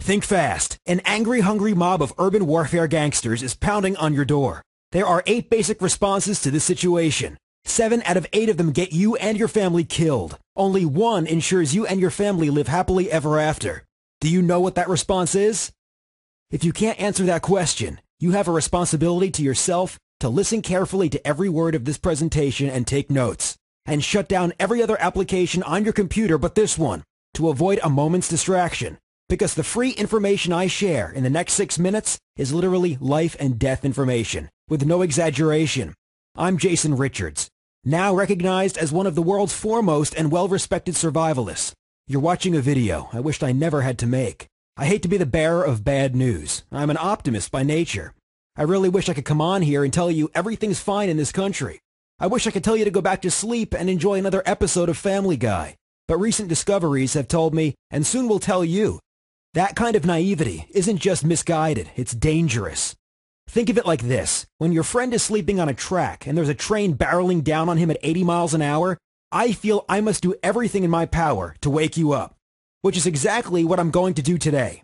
Think fast. An angry, hungry mob of urban warfare gangsters is pounding on your door. There are 8 basic responses to this situation. 7 out of 8 of them get you and your family killed. Only 1 ensures you and your family live happily ever after. Do you know what that response is? If you can't answer that question, you have a responsibility to yourself to listen carefully to every word of this presentation and take notes. And shut down every other application on your computer but this one, to avoid a moment's distraction. Because the free information I share in the next 6 minutes is literally life and death information, with no exaggeration. I'm Jason Richards, now recognized as one of the world's foremost and well-respected survivalists. You're watching a video I wished I never had to make. I hate to be the bearer of bad news. I'm an optimist by nature. I really wish I could come on here and tell you everything's fine in this country. I wish I could tell you to go back to sleep and enjoy another episode of Family Guy. But recent discoveries have told me, and soon will tell you, that kind of naivety isn't just misguided, it's dangerous. Think of it like this. When your friend is sleeping on a track and there's a train barreling down on him at 80 miles an hour, I feel I must do everything in my power to wake you up, which is exactly what I'm going to do today.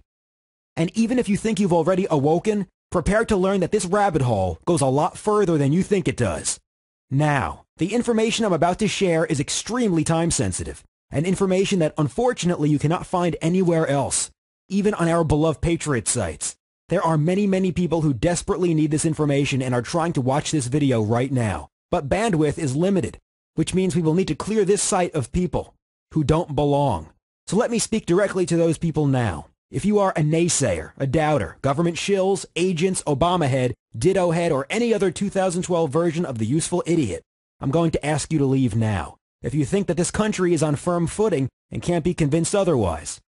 And even if you think you've already awoken, prepare to learn that this rabbit hole goes a lot further than you think it does. Now, the information I'm about to share is extremely time-sensitive, and information that unfortunately you cannot find anywhere else, even on our beloved Patriot sites. There are many people who desperately need this information and are trying to watch this video right now. But bandwidth is limited, which means we will need to clear this site of people who don't belong. So let me speak directly to those people now. If you are a naysayer, a doubter, government shills, agents, Obama head, ditto head, or any other 2012 version of the useful idiot, I'm going to ask you to leave now. If you think that this country is on firm footing and can't be convinced otherwise,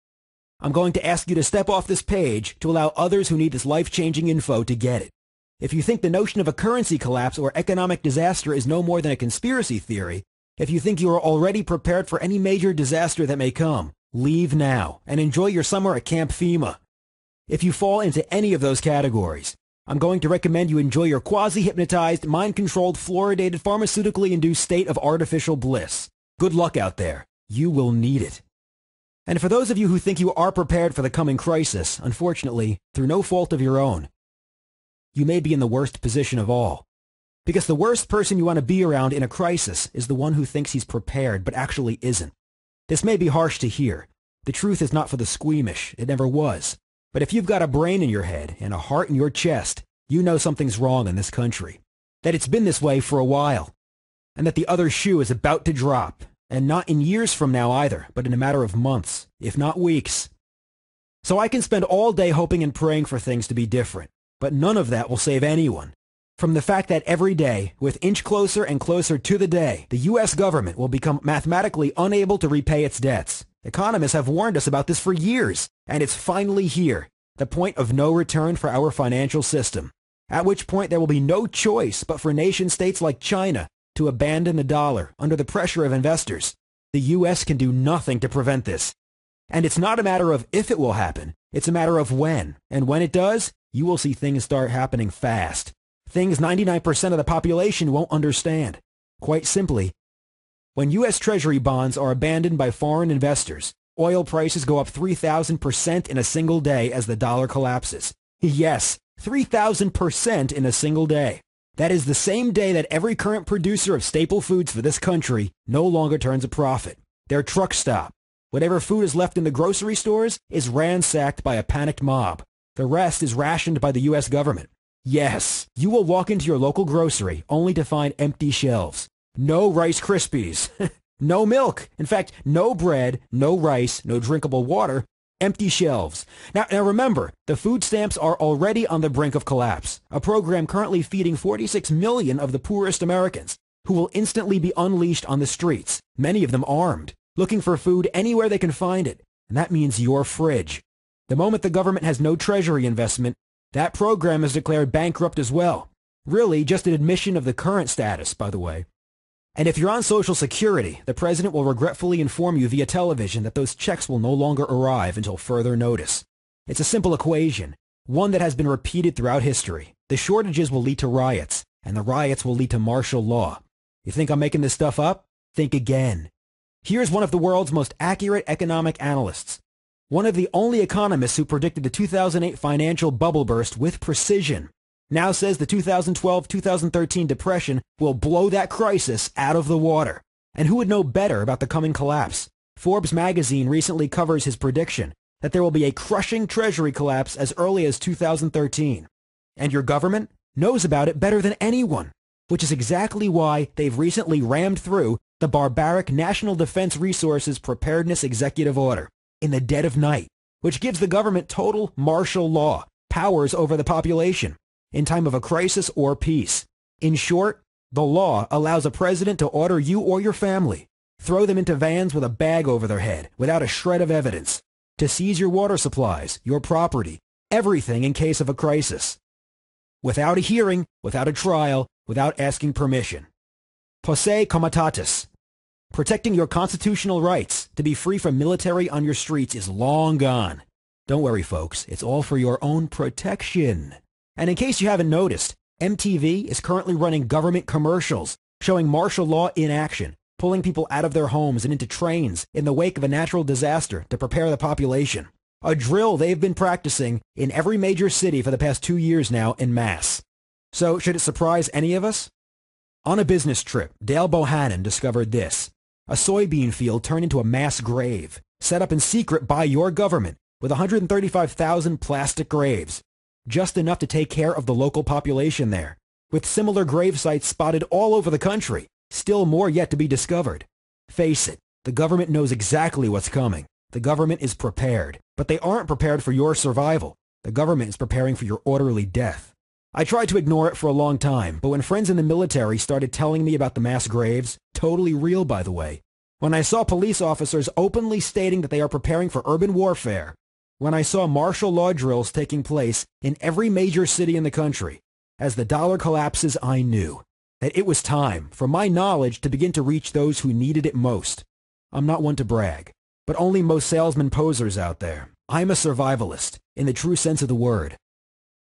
I'm going to ask you to step off this page to allow others who need this life-changing info to get it. If you think the notion of a currency collapse or economic disaster is no more than a conspiracy theory, if you think you are already prepared for any major disaster that may come, leave now and enjoy your summer at Camp FEMA. If you fall into any of those categories, I'm going to recommend you enjoy your quasi-hypnotized, mind-controlled, fluoridated, pharmaceutically induced state of artificial bliss. Good luck out there. You will need it. And for those of you who think you are prepared for the coming crisis, unfortunately, through no fault of your own, you may be in the worst position of all. Because the worst person you want to be around in a crisis is the one who thinks he's prepared but actually isn't. This may be harsh to hear. The truth is not for the squeamish. It never was. But if you've got a brain in your head and a heart in your chest, you know something's wrong in this country. That it's been this way for a while. And that the other shoe is about to drop. And not in years from now either, but in a matter of months, if not weeks. So I can spend all day hoping and praying for things to be different, but none of that will save anyone. From the fact that every day, with inch closer and closer to the day, the U.S. government will become mathematically unable to repay its debts. Economists have warned us about this for years, and it's finally here, the point of no return for our financial system, at which point there will be no choice but for nation-states like China to abandon the dollar under the pressure of investors. The U.S. can do nothing to prevent this. And it's not a matter of if it will happen, it's a matter of when. And when it does, you will see things start happening fast. Things 99% of the population won't understand. Quite simply, when U.S. Treasury bonds are abandoned by foreign investors, oil prices go up 3,000% in a single day as the dollar collapses. Yes, 3,000% in a single day. That is the same day that every current producer of staple foods for this country no longer turns a profit. Their trucks stop. Whatever food is left in the grocery stores is ransacked by a panicked mob. The rest is rationed by the U.S. government. Yes, you will walk into your local grocery only to find empty shelves. No Rice Krispies. No milk. In fact, no bread, no rice, no drinkable water. Empty shelves. Now remember, the food stamps are already on the brink of collapse, a program currently feeding 46 million of the poorest Americans, who will instantly be unleashed on the streets, many of them armed, looking for food anywhere they can find it, and that means your fridge. The moment the government has no treasury investment, that program is declared bankrupt as well. Really, just an admission of the current status, by the way. And if you're on Social Security, the president will regretfully inform you via television that those checks will no longer arrive until further notice. It's a simple equation, one that has been repeated throughout history. The shortages will lead to riots, and the riots will lead to martial law. You think I'm making this stuff up? Think again. Here's one of the world's most accurate economic analysts. one of the only economists who predicted the 2008 financial bubble burst with precision, now says the 2012-2013 depression will blow that crisis out of the water. And who would know better about the coming collapse? Forbes magazine recently covers his prediction that there will be a crushing treasury collapse as early as 2013. And your government knows about it better than anyone, which is exactly why they've recently rammed through the barbaric National Defense Resources Preparedness Executive Order in the dead of night, which gives the government total martial law powers over the population in time of a crisis or peace. In short, the law allows a president to order you or your family, throw them into vans with a bag over their head without a shred of evidence, to seize your water supplies, your property, everything in case of a crisis. Without a hearing, without a trial, without asking permission. Posse comitatus. Protecting your constitutional rights to be free from military on your streets is long gone. Don't worry, folks. It's all for your own protection. And in case you haven't noticed, MTV is currently running government commercials showing martial law in action, pulling people out of their homes and into trains in the wake of a natural disaster to prepare the population. A drill they've been practicing in every major city for the past 2 years now en masse. So should it surprise any of us? On a business trip, Dale Bohannon discovered this. A soybean field turned into a mass grave, set up in secret by your government, with 135,000 plastic graves, just enough to take care of the local population there, with similar grave sites spotted all over the country, still more yet to be discovered. Face it, the government knows exactly what's coming. The government is prepared, but they aren't prepared for your survival. The government is preparing for your orderly death. I tried to ignore it for a long time, but when friends in the military started telling me about the mass graves, totally real by the way, when I saw police officers openly stating that they are preparing for urban warfare, when I saw martial law drills taking place in every major city in the country, as the dollar collapses, I knew that it was time for my knowledge to begin to reach those who needed it most. I'm not one to brag, but only most salesman posers out there. I'm a survivalist, in the true sense of the word.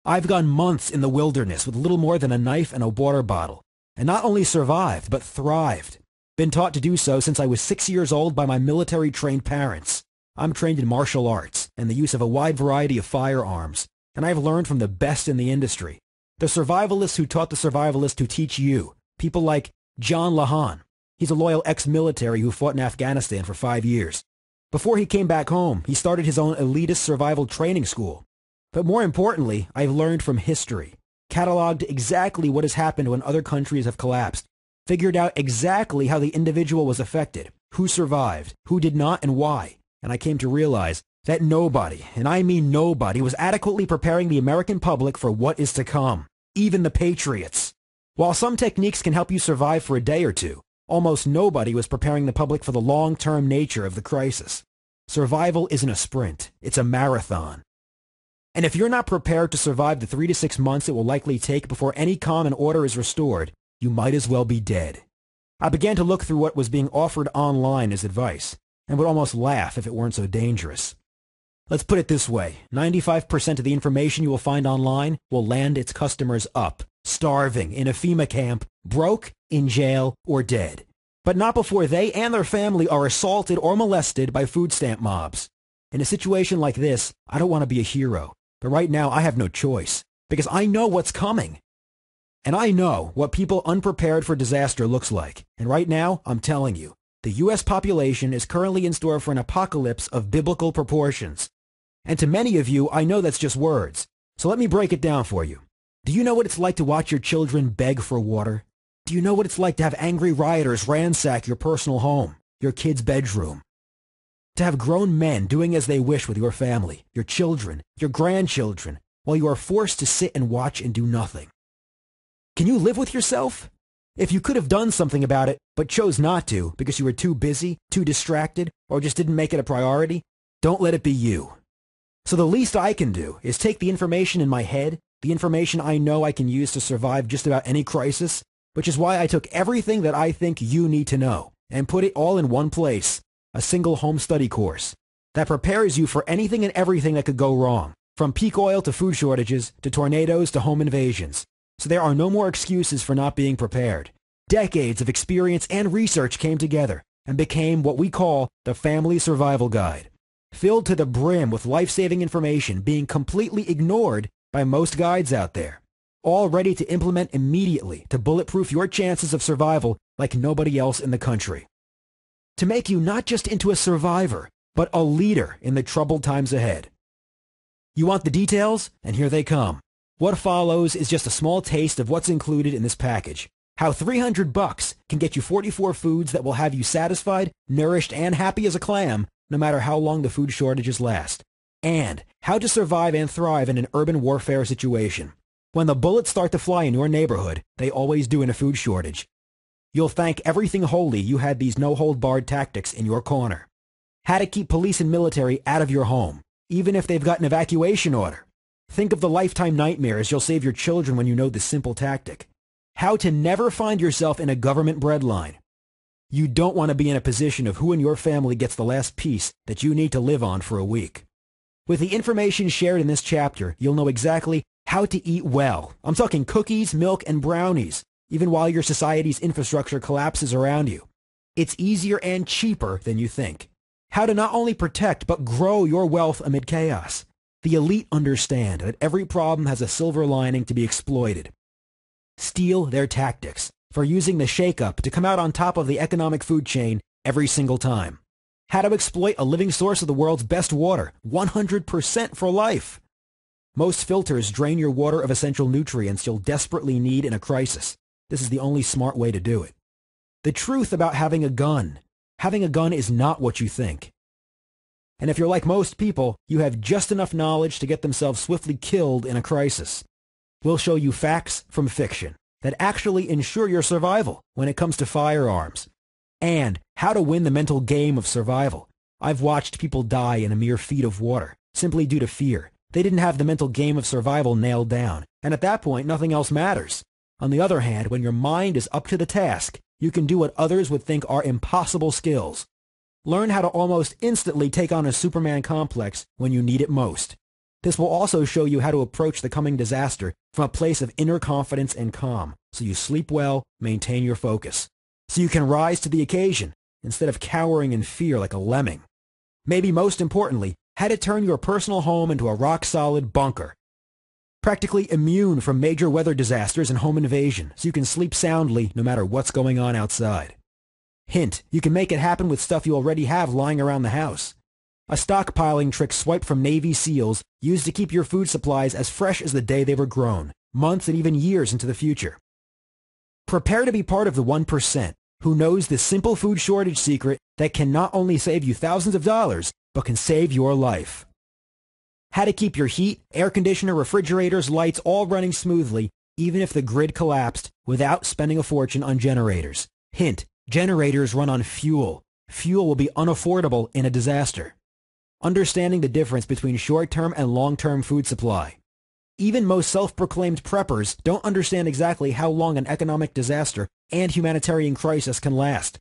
I've gone months in the wilderness with little more than a knife and a water bottle, and not only survived, but thrived. Been taught to do so since I was 6 years old by my military-trained parents. I'm trained in martial arts and the use of a wide variety of firearms, and I've learned from the best in the industry. The survivalists who taught the survivalists who teach you, people like John Lahan. He's a loyal ex-military who fought in Afghanistan for 5 years. Before he came back home, he started his own elitist survival training school. But more importantly, I've learned from history, cataloged exactly what has happened when other countries have collapsed, figured out exactly how the individual was affected, who survived, who did not, and why. And I came to realize that nobody, and I mean nobody, was adequately preparing the American public for what is to come, even the patriots. While some techniques can help you survive for a day or two, almost nobody was preparing the public for the long-term nature of the crisis. Survival isn't a sprint, it's a marathon. And if you're not prepared to survive the 3 to 6 months it will likely take before any calm and order is restored, you might as well be dead. I began to look through what was being offered online as advice, and would almost laugh if it weren't so dangerous. Let's put it this way, 95% of the information you will find online will land its customers up, starving, in a FEMA camp, broke, in jail, or dead. But not before they and their family are assaulted or molested by food stamp mobs. In a situation like this, I don't want to be a hero, but right now I have no choice, because I know what's coming. And I know what people unprepared for disaster looks like. And right now, I'm telling you, the U.S. population is currently in store for an apocalypse of biblical proportions. And to many of you, I know that's just words. So let me break it down for you. Do you know what it's like to watch your children beg for water? Do you know what it's like to have angry rioters ransack your personal home, your kid's bedroom? To have grown men doing as they wish with your family, your children, your grandchildren, while you are forced to sit and watch and do nothing? Can you live with yourself? If you could have done something about it, but chose not to because you were too busy, too distracted, or just didn't make it a priority, don't let it be you. So the least I can do is take the information in my head, the information I know I can use to survive just about any crisis, which is why I took everything that I think you need to know and put it all in one place, a single home study course that prepares you for anything and everything that could go wrong, from peak oil to food shortages to tornadoes to home invasions. So there are no more excuses for not being prepared. Decades of experience and research came together and became what we call the Family Survival Guide. filled to the brim with life-saving information being completely ignored by most guides out there, all ready to implement immediately to bulletproof your chances of survival like nobody else in the country. To make you not just into a survivor, but a leader in the troubled times ahead. You want the details? And here they come. What follows is just a small taste of what's included in this package. How $300 can get you 44 foods that will have you satisfied, nourished, and happy as a clam, no matter how long the food shortages last. And how to survive and thrive in an urban warfare situation. When the bullets start to fly in your neighborhood, they always do in a food shortage. You'll thank everything holy you had these no-hold-barred tactics in your corner. How to keep police and military out of your home, even if they've got an evacuation order. Think of the lifetime nightmares you'll save your children when you know this simple tactic. How to never find yourself in a government breadline. You don't want to be in a position of who in your family gets the last piece that you need to live on for a week. With the information shared in this chapter, you'll know exactly how to eat well. I'm talking cookies, milk, and brownies, even while your society's infrastructure collapses around you. It's easier and cheaper than you think. How to not only protect, but grow your wealth amid chaos. The elite understand that every problem has a silver lining to be exploited. Steal their tactics for using the shakeup to come out on top of the economic food chain every single time. How to exploit a living source of the world's best water, 100% for life. Most filters drain your water of essential nutrients you'll desperately need in a crisis. This is the only smart way to do it. The truth about having a gun. Having a gun is not what you think. And if you're like most people, you have just enough knowledge to get themselves swiftly killed in a crisis. We'll show you facts from fiction that actually ensure your survival when it comes to firearms. And how to win the mental game of survival. I've watched people die in a mere feet of water, simply due to fear. They didn't have the mental game of survival nailed down, and at that point, nothing else matters. On the other hand, when your mind is up to the task, you can do what others would think are impossible skills. Learn how to almost instantly take on a Superman complex when you need it most. This will also show you how to approach the coming disaster from a place of inner confidence and calm, so you sleep well, maintain your focus. So you can rise to the occasion, instead of cowering in fear like a lemming. Maybe most importantly, how to turn your personal home into a rock-solid bunker. Practically immune from major weather disasters and home invasion, so you can sleep soundly no matter what's going on outside. Hint, you can make it happen with stuff you already have lying around the house. A stockpiling trick swiped from Navy SEALs used to keep your food supplies as fresh as the day they were grown, months and even years into the future. Prepare to be part of the 1% who knows the simple food shortage secret that can not only save you thousands of dollars, but can save your life. How to keep your heat, air conditioner, refrigerators, lights all running smoothly, even if the grid collapsed, without spending a fortune on generators. Hint, generators run on fuel. Fuel will be unaffordable in a disaster. Understanding the difference between short-term and long-term food supply. Even most self-proclaimed preppers don't understand exactly how long an economic disaster and humanitarian crisis can last.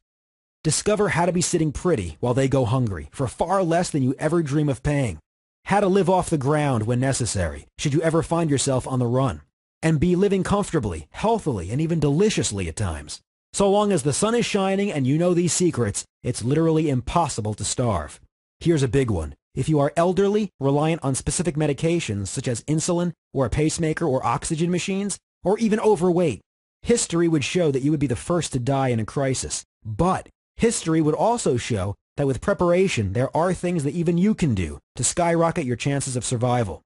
Discover how to be sitting pretty while they go hungry for far less than you ever dream of paying. How to live off the ground when necessary, should you ever find yourself on the run. And be living comfortably, healthily, and even deliciously at times. So long as the sun is shining and you know these secrets, it's literally impossible to starve. Here's a big one. If you are elderly, reliant on specific medications such as insulin or a pacemaker or oxygen machines, or even overweight, history would show that you would be the first to die in a crisis. But history would also show that with preparation, there are things that even you can do to skyrocket your chances of survival.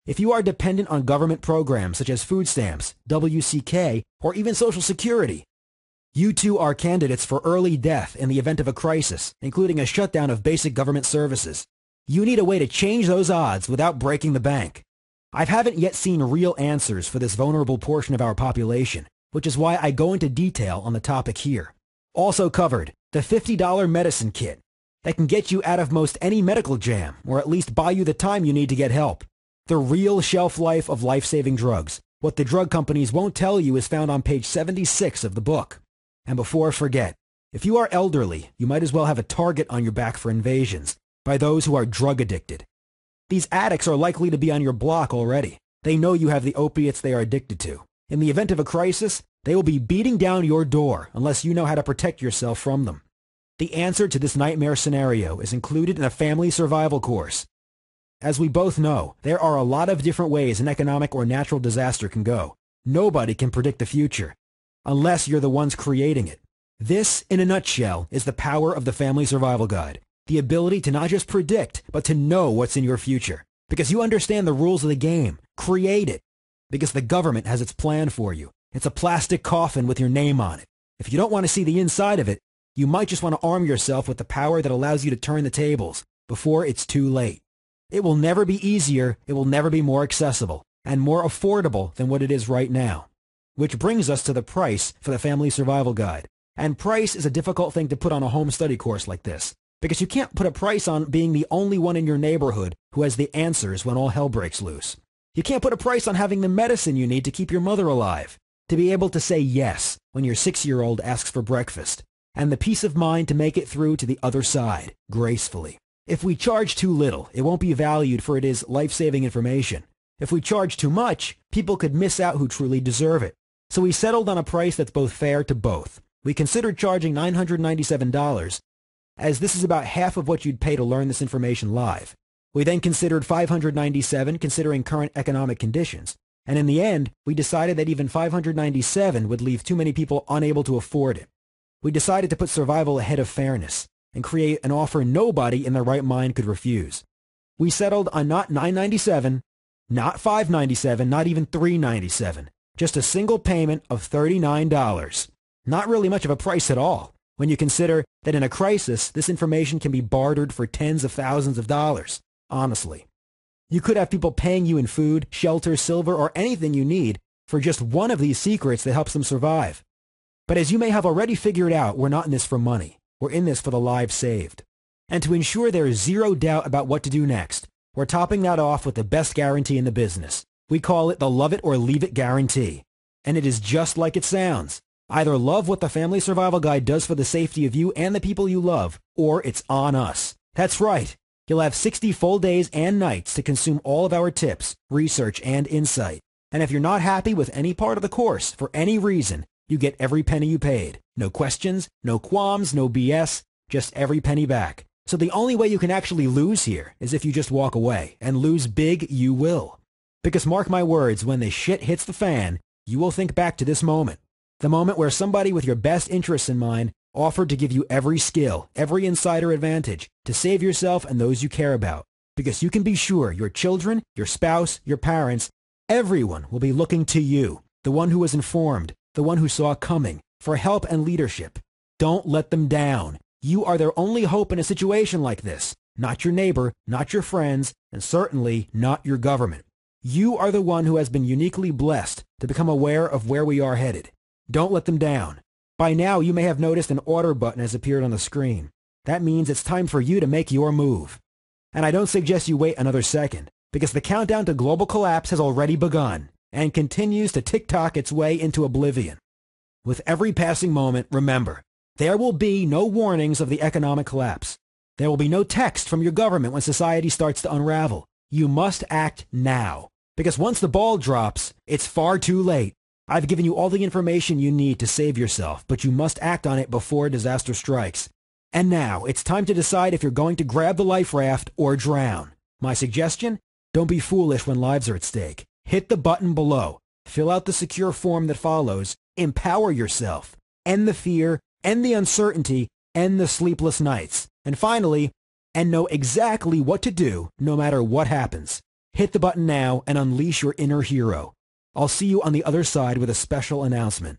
If you are dependent on government programs such as food stamps, WCK, or even Social Security, you too are candidates for early death in the event of a crisis, including a shutdown of basic government services. You need a way to change those odds without breaking the bank. I haven't yet seen real answers for this vulnerable portion of our population, which is why I go into detail on the topic here. Also covered, the $50 medicine kit that can get you out of most any medical jam, or at least buy you the time you need to get help. The real shelf life of life-saving drugs. What the drug companies won't tell you is found on page 76 of the book. And before I forget, if you are elderly, you might as well have a target on your back for invasions by those who are drug addicted. These addicts are likely to be on your block already. They know you have the opiates they are addicted to. In the event of a crisis, they will be beating down your door unless you know how to protect yourself from them. The answer to this nightmare scenario is included in a family survival course. As we both know, there are a lot of different ways an economic or natural disaster can go. Nobody can predict the future, unless you're the ones creating it. This, in a nutshell, is the power of the Family Survival Guide. The ability to not just predict, but to know what's in your future. Because you understand the rules of the game. Create it. Because the government has its plan for you. It's a plastic coffin with your name on it. If you don't want to see the inside of it, you might just want to arm yourself with the power that allows you to turn the tables before it's too late. It will never be easier, it will never be more accessible, and more affordable than what it is right now. Which brings us to the price for the Family Survival Guide. And price is a difficult thing to put on a home study course like this, because you can't put a price on being the only one in your neighborhood who has the answers when all hell breaks loose. You can't put a price on having the medicine you need to keep your mother alive, to be able to say yes when your 6-year-old asks for breakfast, and the peace of mind to make it through to the other side, gracefully. If we charge too little, it won't be valued for it is life-saving information. If we charge too much, people could miss out who truly deserve it. So we settled on a price that's both fair to both. We considered charging $997, as this is about half of what you'd pay to learn this information live. We then considered $597, considering current economic conditions. And in the end, we decided that even $597 would leave too many people unable to afford it. We decided to put survival ahead of fairness and create an offer nobody in their right mind could refuse. We settled on not $997, not $597, not even $397, just a single payment of $39. Not really much of a price at all, when you consider that in a crisis, this information can be bartered for tens of thousands of dollars, honestly. You could have people paying you in food, shelter, silver, or anything you need for just one of these secrets that helps them survive. But as you may have already figured out, we're not in this for money. We're in this for the lives saved. And to ensure there is zero doubt about what to do next, we're topping that off with the best guarantee in the business. We call it the Love It or Leave It guarantee. And it is just like it sounds. Either love what the Family Survival Guide does for the safety of you and the people you love, or it's on us. That's right. You'll have 60 full days and nights to consume all of our tips, research, and insight. And if you're not happy with any part of the course, for any reason, you get every penny you paid. No questions, no qualms, no BS, just every penny back. So the only way you can actually lose here is if you just walk away, and lose big you will. Because mark my words, when the shit hits the fan, you will think back to this moment. The moment where somebody with your best interests in mind offered to give you every skill, every insider advantage to save yourself and those you care about. Because you can be sure your children, your spouse, your parents, everyone will be looking to you, the one who was informed, the one who saw it coming, for help and leadership. Don't let them down. You are their only hope in a situation like this. Not your neighbor, not your friends, and certainly not your government. You are the one who has been uniquely blessed to become aware of where we are headed. Don't let them down. By now, you may have noticed an order button has appeared on the screen. That means it's time for you to make your move. And I don't suggest you wait another second, because the countdown to global collapse has already begun, and continues to tick-tock its way into oblivion. With every passing moment, remember, there will be no warnings of the economic collapse. There will be no text from your government when society starts to unravel. You must act now, because once the ball drops, it's far too late. I've given you all the information you need to save yourself, but you must act on it before disaster strikes. And now, it's time to decide if you're going to grab the life raft or drown. My suggestion? Don't be foolish when lives are at stake. Hit the button below. Fill out the secure form that follows. Empower yourself. End the fear, end the uncertainty, end the sleepless nights. And finally, know exactly what to do no matter what happens. Hit the button now and unleash your inner hero. I'll see you on the other side with a special announcement.